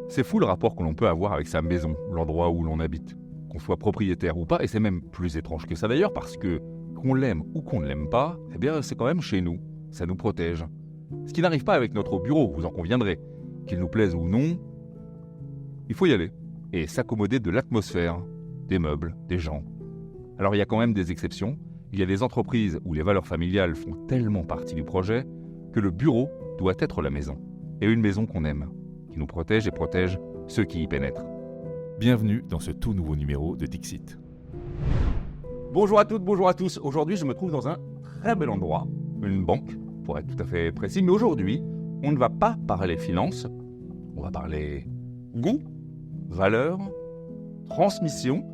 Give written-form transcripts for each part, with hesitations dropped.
C'est fou le rapport que l'on peut avoir avec sa maison, l'endroit où l'on habite, qu'on soit propriétaire ou pas, et c'est même plus étrange que ça d'ailleurs parce que qu'on l'aime ou qu'on ne l'aime pas, eh bien c'est quand même chez nous, ça nous protège. Ce qui n'arrive pas avec notre bureau, vous en conviendrez. Qu'il nous plaise ou non, il faut y aller et s'accommoder de l'atmosphère, des meubles, des gens. Alors il y a quand même des exceptions, il y a des entreprises où les valeurs familiales font tellement partie du projet que le bureau doit être la maison, et une maison qu'on aime, qui nous protège et protège ceux qui y pénètrent. Bienvenue dans ce tout nouveau numéro de Dixit. Bonjour à toutes, bonjour à tous. Aujourd'hui, je me trouve dans un très bel endroit, une banque, pour être tout à fait précis. Mais aujourd'hui, on ne va pas parler finances, on va parler goût, valeur, transmission.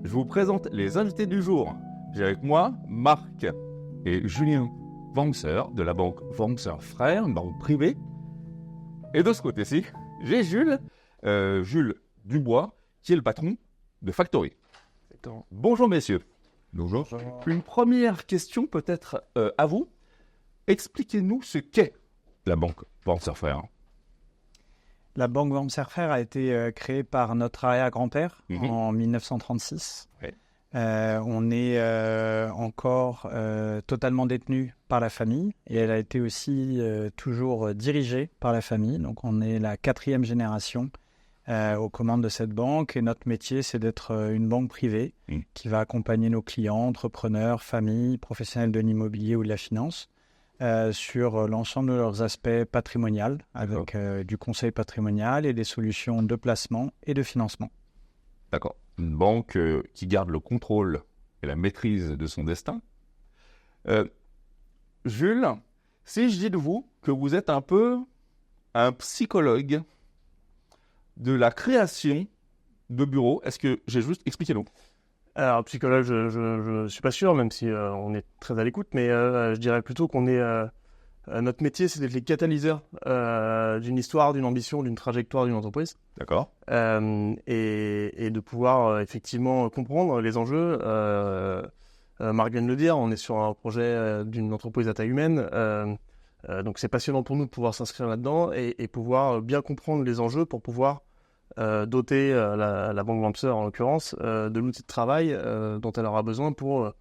Je vous présente les invités du jour. J'ai avec moi Marc et Julien Wangser de la banque Wangser Frères, une banque privée. Et de ce côté-ci, j'ai Jules Dubois, qui est le patron de Factory. Bonjour messieurs. Bonjour. Une première question peut-être à vous. Expliquez-nous ce qu'est la banque Wangser Frères. La banque Wangser Frères a été créée par notre arrière-grand-père en 1936. Ouais. On est encore totalement détenu par la famille et elle a été aussi toujours dirigée par la famille. Donc on est la 4e génération aux commandes de cette banque et notre métier c'est d'être une banque privée qui va accompagner nos clients, entrepreneurs, familles, professionnels de l'immobilier ou de la finance sur l'ensemble de leurs aspects patrimoniaux avec du conseil patrimonial et des solutions de placement et de financement. D'accord. Une banque qui garde le contrôle et la maîtrise de son destin. Jules, si je dis de vous que vous êtes un peu un psychologue de la création de bureaux, est-ce que j'ai juste expliqué-nous? Alors, psychologue, je suis pas sûr, même si on est très à l'écoute, mais je dirais plutôt qu'on est... notre métier, c'est d'être les catalyseurs d'une histoire, d'une ambition, d'une trajectoire d'une entreprise. D'accord. Et de pouvoir effectivement comprendre les enjeux. Marc vient de le dire, on est sur un projet d'une entreprise à taille humaine. Donc c'est passionnant pour nous de pouvoir s'inscrire là-dedans et pouvoir bien comprendre les enjeux pour pouvoir doter la banque Wangser, en l'occurrence, de l'outil de travail dont elle aura besoin pour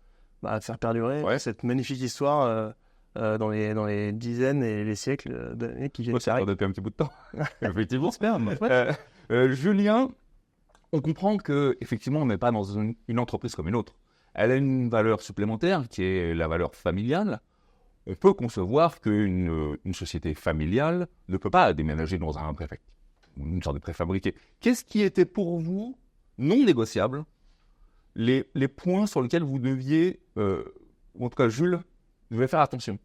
faire perdurer cette magnifique histoire dans les dizaines et les siècles d'années qui viennent. Ça depuis un petit bout de temps. Effectivement. J'espère. Julien, on comprend qu'effectivement, on n'est pas dans une entreprise comme une autre. Elle a une valeur supplémentaire qui est la valeur familiale. On peut concevoir qu'une société familiale ne peut pas déménager dans un préfect, une sorte de préfabriqué. Qu'est-ce qui était pour vous non négociable, les points sur lesquels vous deviez, ou en tout cas Jules, devait faire attention?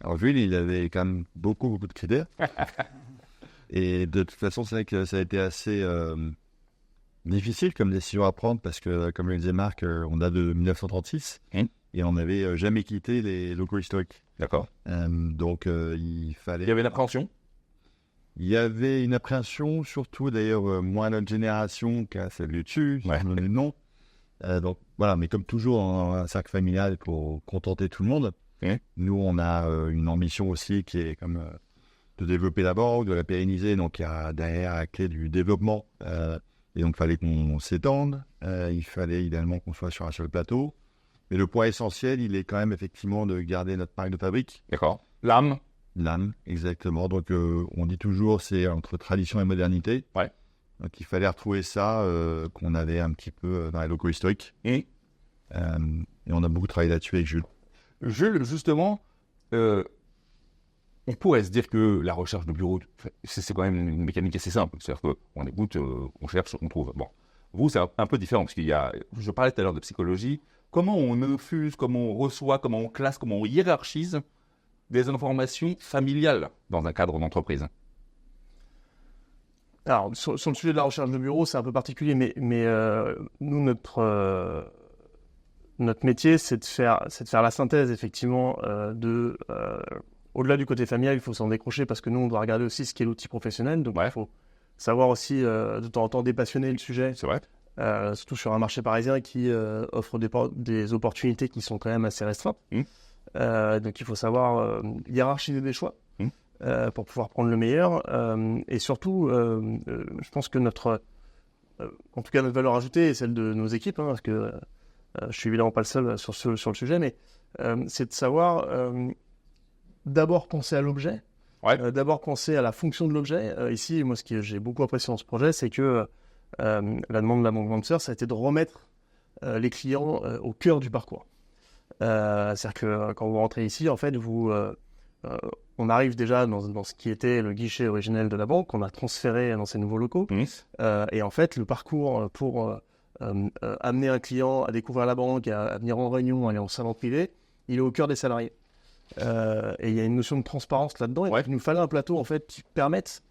Alors Jules, il avait quand même beaucoup de critères. Et de toute façon, c'est vrai que ça a été assez difficile comme décision à prendre parce que, comme le disait Marc, on date de 1936 et on n'avait jamais quitté les locaux historiques. D'accord. Donc il fallait... Il y avait une appréhension? Il y avait une appréhension, surtout d'ailleurs moins à notre génération qu'à celle du dessus, si on donne le nom. Donc voilà, mais comme toujours dans un cercle familial pour contenter tout le monde, nous on a une ambition aussi qui est comme de développer la banque, de la pérenniser, donc il y a derrière la clé du développement, et donc il fallait qu'on s'étende, il fallait idéalement qu'on soit sur un seul plateau, mais le point essentiel il est quand même effectivement de garder notre marque de fabrique. D'accord. L'âme, exactement, donc on dit toujours c'est entre tradition et modernité. Ouais. Donc il fallait retrouver ça qu'on avait un petit peu dans les locaux historiques. Et on a beaucoup travaillé là-dessus avec Jules. Jules, justement, on pourrait se dire que la recherche de bureau, c'est quand même une mécanique assez simple. C'est-à-dire qu'on écoute, on cherche, on trouve. Bon, vous, c'est un peu différent, parce qu'il y a, je parlais tout à l'heure de psychologie, comment on infuse, comment on reçoit, comment on classe, comment on hiérarchise des informations familiales dans un cadre d'entreprise. Alors, sur le sujet de la recherche de bureau, c'est un peu particulier, mais nous, notre métier, c'est de faire la synthèse, effectivement, au-delà du côté familial, il faut s'en décrocher parce que nous, on doit regarder aussi ce qu'est l'outil professionnel. Donc, il faut savoir aussi, de temps en temps, dépassionner le sujet. C'est vrai. Surtout sur un marché parisien qui offre des opportunités qui sont quand même assez restreintes. Donc, il faut savoir hiérarchiser des choix. pour pouvoir prendre le meilleur. Et surtout, je pense que en tout cas notre valeur ajoutée est celle de nos équipes, parce que je suis évidemment pas le seul sur le sujet, mais c'est de savoir d'abord penser à l'objet, d'abord penser à la fonction de l'objet. Ici, moi, ce que j'ai beaucoup apprécié dans ce projet, c'est que la demande de la banque Venture, ça a été de remettre les clients au cœur du parcours. C'est-à-dire que quand vous rentrez ici, en fait, on arrive déjà dans ce qui était le guichet originel de la banque, qu'on a transféré dans ces nouveaux locaux. Et en fait, le parcours pour amener un client à découvrir la banque, à venir en réunion, aller en salon privé, il est au cœur des salariés. Et il y a une notion de transparence là-dedans. Et il nous fallait un plateau en fait, qui permette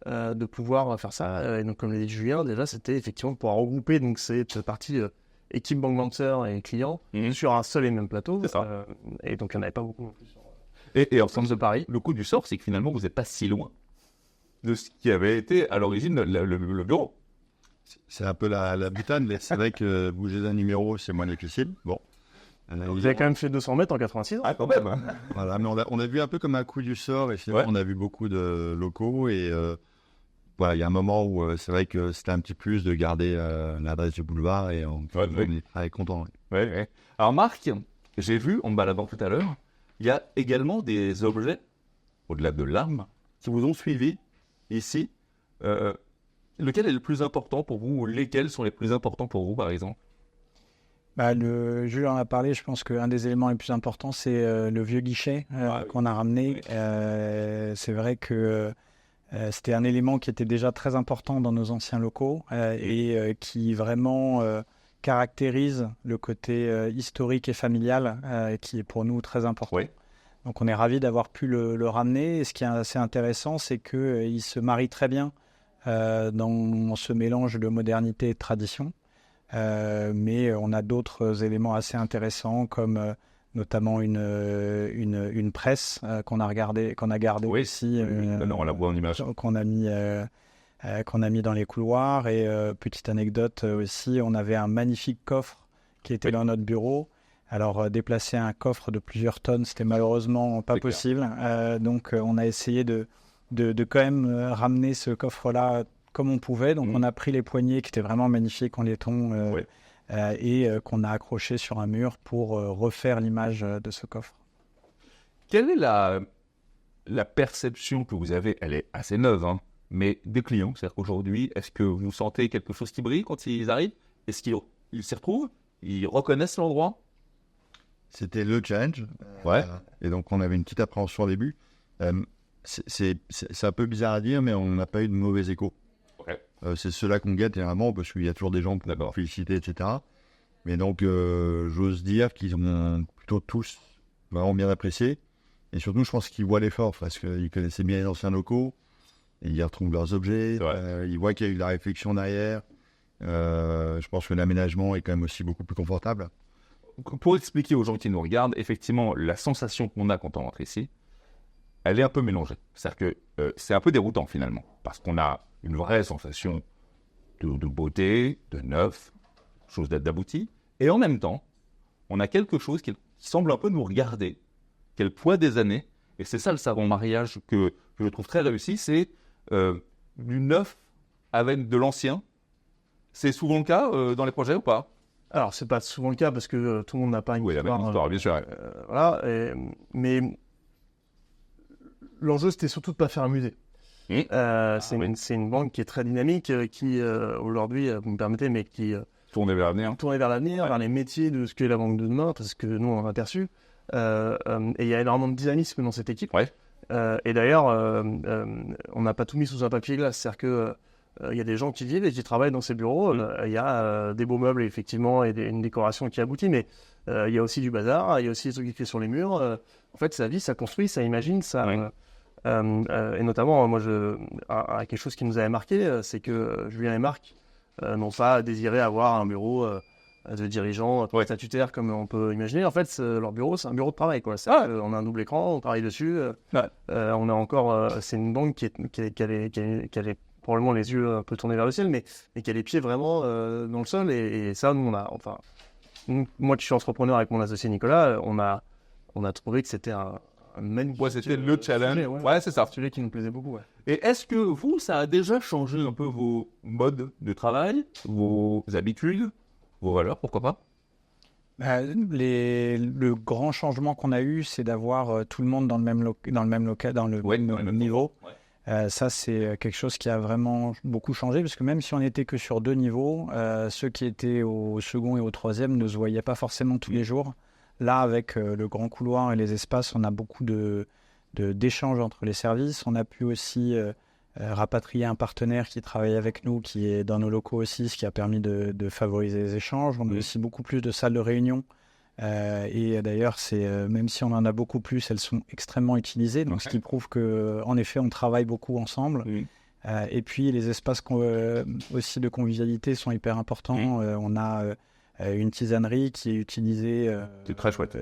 de pouvoir faire ça. Et donc, comme l'a dit Julien, déjà, c'était effectivement de pouvoir regrouper donc, cette partie équipe Bank Venture et clients sur un seul et même plateau. C'est ça. Et donc, il n'y en avait pas beaucoup non plus. Et en termes de Paris, le coup du sort, c'est que finalement, vous n'êtes pas si loin de ce qui avait été à l'origine le bureau. C'est un peu la butane, mais c'est vrai que bouger d'un numéro, c'est moins difficile. Bon. Vous avez quand même fait 200 mètres en 86 ans. Ah, quand même. Voilà, mais on a vu un peu comme un coup du sort, et finalement, on a vu beaucoup de locaux, et voilà, il y a un moment où c'est vrai que c'était un petit plus de garder l'adresse du boulevard, et on est très content. Ouais. Alors Marc, j'ai vu, en me baladant tout à l'heure, il y a également des objets, au-delà de l'arme, qui vous ont suivi ici. Lequel est le plus important pour vous, ou lesquels sont les plus importants pour vous, par exemple? Jules en a parlé, je pense qu'un des éléments les plus importants, c'est le vieux guichet qu'on a ramené. C'est vrai que c'était un élément qui était déjà très important dans nos anciens locaux et qui vraiment caractérise le côté historique et familial qui est pour nous très important. Donc on est ravis d'avoir pu le ramener. Et ce qui est assez intéressant, c'est qu'il se marie très bien dans ce mélange de modernité et de tradition. Mais on a d'autres éléments assez intéressants comme notamment une presse qu'on a gardée aussi, on la voit en image, qu'on a mis dans les couloirs. Et petite anecdote aussi, on avait un magnifique coffre qui était dans notre bureau. Alors déplacer un coffre de plusieurs tonnes, c'était malheureusement pas possible. Donc on a essayé de quand même ramener ce coffre-là comme on pouvait. Donc on a pris les poignées qui étaient vraiment magnifiques en laiton et qu'on a accroché sur un mur pour refaire l'image de ce coffre. Quelle est la perception que vous avez? Elle est assez neuve, mais des clients. C'est-à-dire qu'aujourd'hui, est-ce que vous sentez quelque chose qui brille quand ils arrivent? Est-ce qu'ils s'y retrouvent? Ils reconnaissent l'endroit? C'était le challenge. Et donc on avait une petite appréhension au début. C'est un peu bizarre à dire, mais on n'a pas eu de mauvais échos. C'est ceux-là qu'on guette généralement, parce qu'il y a toujours des gens pour féliciter, etc. Mais donc, j'ose dire qu'ils ont plutôt tous vraiment bien apprécié. Et surtout, je pense qu'ils voient l'effort, parce qu'ils connaissaient bien les anciens locaux, et ils retrouvent leurs objets, ils voient qu'il y a eu de la réflexion derrière. Je pense que l'aménagement est quand même aussi beaucoup plus confortable. Pour expliquer aux gens qui nous regardent, effectivement, la sensation qu'on a quand on rentre ici, elle est un peu mélangée. C'est-à-dire que c'est un peu déroutant finalement, parce qu'on a une vraie sensation de beauté, de neuf, chose d'abouti, et en même temps, on a quelque chose qui semble un peu nous regarder, qui est le poids des années, et c'est ça le savant mariage que je trouve très réussi, c'est du neuf avec de l'ancien. C'est souvent le cas dans les projets ou pas? Alors, c'est pas souvent le cas parce que tout le monde n'a pas une histoire, bien sûr. Mais l'enjeu, c'était surtout de ne pas faire un musée. C'est une banque qui est très dynamique, qui aujourd'hui, vous me permettez, mais qui tournée vers l'avenir, vers les métiers de ce qu'est la banque de demain, parce que nous, on a aperçu. Et il y a énormément de dynamisme dans cette équipe. Et d'ailleurs, on n'a pas tout mis sous un papier glace. C'est-à-dire que il y a des gens qui vivent et qui travaillent dans ces bureaux. Il y a des beaux meubles, effectivement, et une décoration qui aboutit, mais il y a aussi du bazar, il y a aussi des trucs écrits sur les murs. En fait, ça vit, ça construit, ça imagine, ça... et notamment, moi, quelque chose qui nous avait marqué, c'est que Julien et Marc n'ont pas désiré avoir un bureau de dirigeants statutaires comme on peut imaginer. En fait, leur bureau, c'est un bureau de travail, quoi. On a un double écran, on travaille dessus. On a encore... c'est une banque qui a probablement les yeux un peu tournés vers le ciel, mais qui a les pieds vraiment dans le sol. Et ça, nous, moi qui suis entrepreneur avec mon associé Nicolas, on a trouvé que c'était un c'était le challenge. Ouais, c'est ça. C'est un sujet qui nous plaisait beaucoup. Ouais. Et est-ce que vous, ça a déjà changé un peu vos modes de travail, vos habitudes, vos valeurs, pourquoi pas? Le grand changement qu'on a eu, c'est d'avoir tout le monde dans le même même niveau. Ouais. Ça, c'est quelque chose qui a vraiment beaucoup changé, parce que même si on n'était que sur 2 niveaux, ceux qui étaient au second et au troisième ne se voyaient pas forcément tous les jours. Là, avec le grand couloir et les espaces, on a beaucoup d'échanges entre les services. On a pu aussi rapatrier un partenaire qui travaille avec nous, qui est dans nos locaux aussi, ce qui a permis de favoriser les échanges. On a aussi beaucoup plus de salles de réunion. Et d'ailleurs, même si on en a beaucoup plus, elles sont extrêmement utilisées. Donc, ce qui prouve qu'en effet, on travaille beaucoup ensemble. Et puis, les espaces aussi de convivialité sont hyper importants. On a une tisanerie qui est utilisée. C'est très chouette.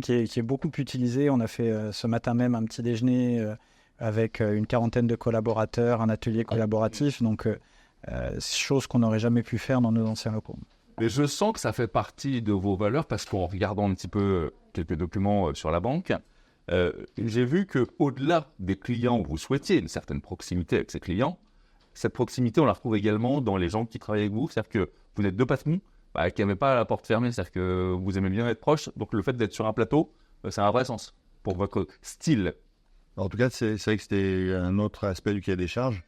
Qui est beaucoup utilisée. On a fait ce matin même un petit déjeuner avec une 40aine de collaborateurs, un atelier collaboratif. Donc, chose qu'on n'aurait jamais pu faire dans nos anciens locaux. Mais je sens que ça fait partie de vos valeurs parce qu'en regardant un petit peu quelques documents sur la banque, j'ai vu qu'au-delà des clients où vous souhaitiez une certaine proximité avec ces clients, cette proximité, on la retrouve également dans les gens qui travaillent avec vous. C'est-à-dire que vous êtes 2 patrons qui n'avaient pas la porte fermée, c'est-à-dire que vous aimez bien être proche. Donc le fait d'être sur un plateau, ça a un vrai sens pour votre style. En tout cas, c'est vrai que c'était un autre aspect du cahier des charges.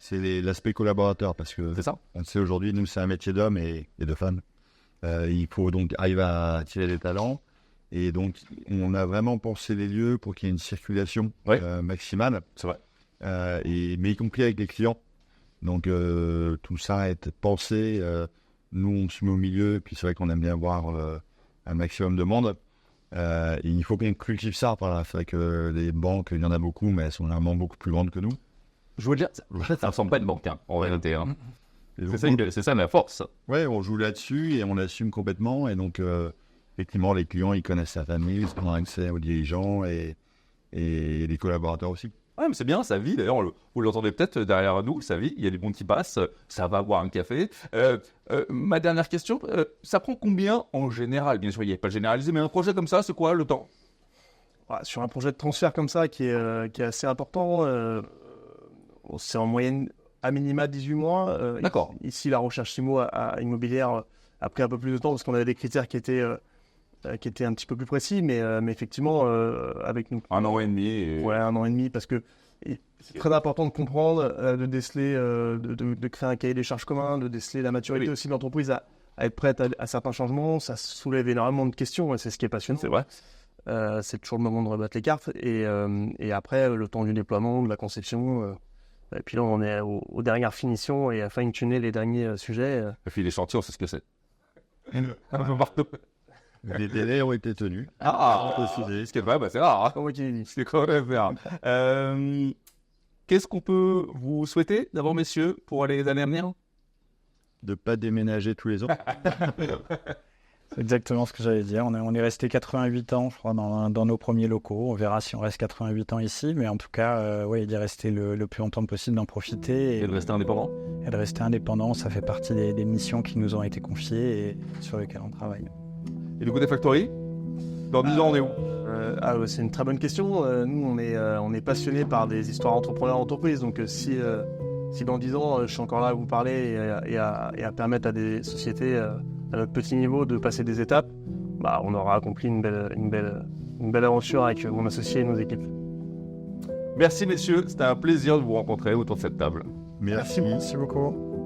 C'est l'aspect collaborateur, parce que c'est ça. On sait aujourd'hui, nous, c'est un métier d'hommes et de femmes. Il faut donc arriver à attirer des talents. Et donc, on a vraiment pensé les lieux pour qu'il y ait une circulation maximale. C'est vrai. Mais y compris avec les clients. Donc, tout ça est pensé. Nous, on se met au milieu. Et puis, c'est vrai qu'on aime bien voir un maximum de monde. Et il faut bien cultiver ça. C'est vrai que les banques, il y en a beaucoup, mais elles sont vraiment beaucoup plus grandes que nous. Je veux dire, ça ne ressemble pas à une banque, en réalité. C'est ça la force. Oui, on joue là-dessus et on l'assume complètement. Et donc, effectivement, les clients, ils connaissent sa famille, ils ont accès aux dirigeants et les collaborateurs aussi. Ouais, mais c'est bien, ça vit. D'ailleurs, vous l'entendez peut-être derrière nous, ça vit. Il y a des bons qui passent, ça va boire un café. Ma dernière question, ça prend combien en général? Bien sûr, il n'y a pas généralisé, mais un projet comme ça, c'est quoi le temps? Sur un projet de transfert comme ça, qui est assez important, c'est en moyenne à minima 18 mois. D'accord. Ici, la recherche IMO immobilière a pris un peu plus de temps parce qu'on avait des critères qui étaient un petit peu plus précis, mais effectivement, avec nous. 1 an et demi. Ouais, 1 an et demi, parce que c'est très important de comprendre, de déceler, de créer un cahier des charges commun, de déceler la maturité aussi de l'entreprise à être prête à certains changements. Ça soulève énormément de questions, et c'est ce qui est passionnant. C'est vrai. C'est toujours le moment de rebattre les cartes. Et après, le temps du déploiement, de la conception. Et puis là, on est aux dernières finitions et à fine-tuner les derniers sujets. Et puis les chantiers, on sait ce que c'est. Les délais ont été tenus. Ce qui est vrai, c'est rare. C'est quand même rare. Qu'est-ce qu'on peut vous souhaiter d'abord, messieurs, pour les années à venir? De ne pas déménager tous les ans. C'est exactement ce que j'allais dire. On est resté 88 ans, je crois, dans nos premiers locaux. On verra si on reste 88 ans ici. Mais en tout cas, d'y rester le plus longtemps possible, d'en profiter. Et de rester indépendant. Et de rester indépendant, ça fait partie des missions qui nous ont été confiées et sur lesquelles on travaille. Et du côté Factory, dans 10 ans, on est où? C'est une très bonne question. Nous, on est passionnés par des histoires entrepreneurs d'entreprise. Donc, si dans 10 ans, je suis encore là à vous parler et à permettre à des sociétés à notre petit niveau de passer des étapes, on aura accompli une belle aventure avec mon associé et nos équipes. Merci messieurs, c'était un plaisir de vous rencontrer autour de cette table. Merci beaucoup.